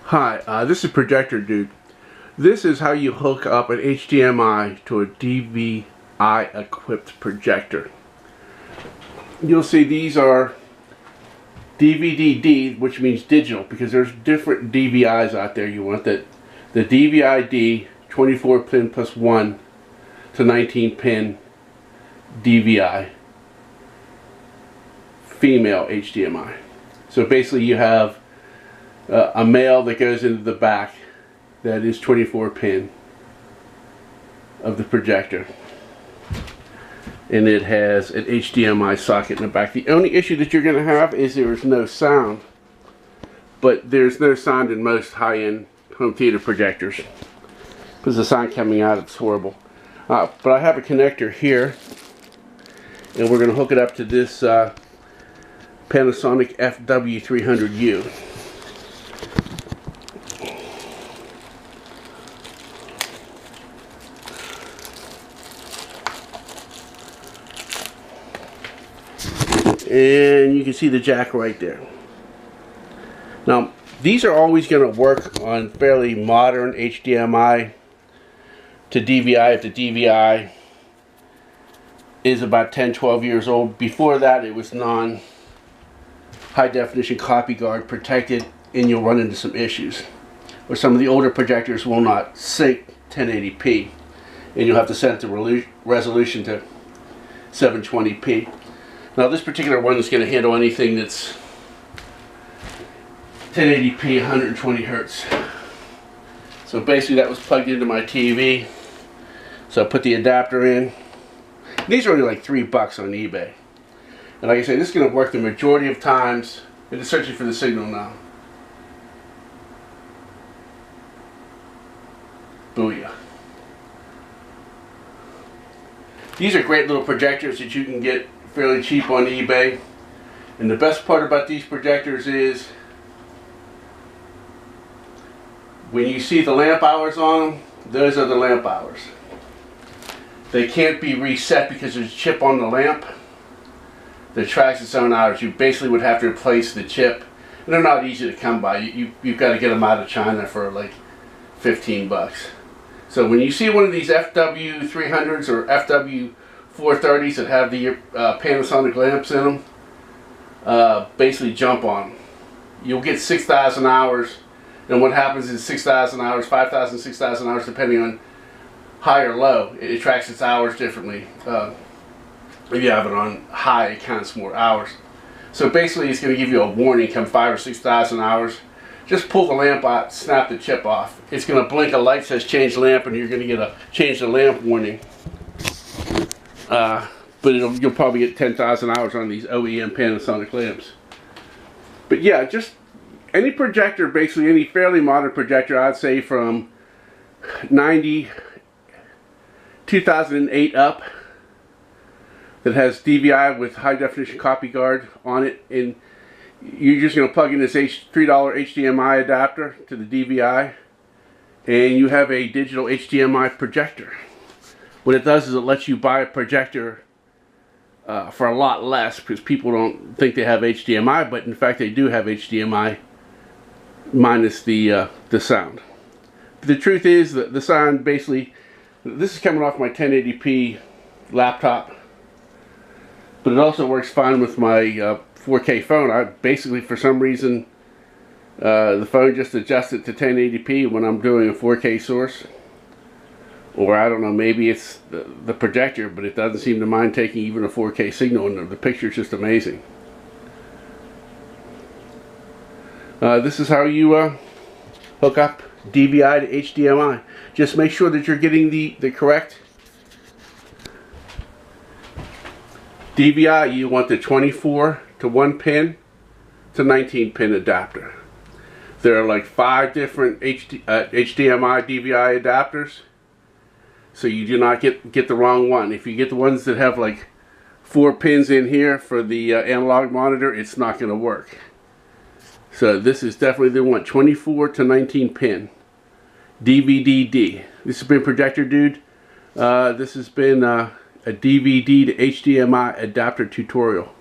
Hi, this is Projector Dude. This is how you hook up an HDMI to a DVI equipped projector. You'll see these are DVD-D, which means digital, because there's different DVIs out there. You want the DVI-D 24 pin plus 1 to 19 pin DVI female HDMI. So basically you have a male that goes into the back that is 24 pin of the projector, and it has an HDMI socket in the back. The only issue that you're going to have is there is no sound, but there's no sound in most high-end home theater projectors because the sound coming out, it's horrible. But I have a connector here, and we're going to hook it up to this Panasonic FW300U. And you can see the jack right there. Now, these are always going to work on fairly modern HDMI to DVI if the DVI is about 10-12 years old. Before that, it was non-high definition copy guard protected, and you'll run into some issues. Or some of the older projectors will not sync 1080p, and you'll have to set the resolution to 720p. Now this particular one is going to handle anything that's 1080p 120 Hertz. So basically that was plugged into my TV. So I put the adapter in. These are only like $3 on eBay. And like I say, this is going to work the majority of times. It is searching for the signal now. Booyah. These are great little projectors that you can get fairly cheap on eBay, and the best part about these projectors is when you see the lamp hours on them, those are the lamp hours. They can't be reset because there's a chip on the lamp that tracks its own hours. You basically would have to replace the chip, and they're not easy to come by. You've got to get them out of China for like 15 bucks. So when you see one of these FW300s or FW430s that have the Panasonic lamps in them, basically jump on them. You'll get 6,000 hours, and what happens is 6,000 hours, 5,000, 6,000 hours, depending on high or low, it tracks its hours differently. If you have it on high, it counts more hours. So basically it's going to give you a warning come 5,000 or 6,000 hours. Just pull the lamp out, snap the chip off. It's going to blink a light that says change lamp, and you're going to get a change the lamp warning. But you'll probably get 10,000 hours on these OEM Panasonic lamps. But yeah, just any projector, basically any fairly modern projector, I'd say from 2008 up, that has DVI with high definition copy guard on it, and you're just going to plug in this $3 HDMI adapter to the DVI, and you have a digital HDMI projector. What it does is it lets you buy a projector for a lot less, because people don't think they have HDMI, but in fact they do have HDMI minus the sound. But the truth is that the sound, basically, this is coming off my 1080p laptop, but it also works fine with my 4K phone. I basically, for some reason, the phone just adjusts it to 1080p when I'm doing a 4K source. Or I don't know, maybe it's the projector, but it doesn't seem to mind taking even a 4K signal, and the picture's just amazing. This is how you hook up DVI to HDMI. Just make sure that you're getting the correct DVI. You want the 24 to 1 pin to 19 pin adapter. There are like 5 different HDMI DVI adapters, so you do not get the wrong one. If you get the ones that have like 4 pins in here for the analog monitor, it's not going to work. So this is definitely the one, 24 to 19 pin DVD-D. This has been Projector Dude. This has been a DVD to HDMI adapter tutorial.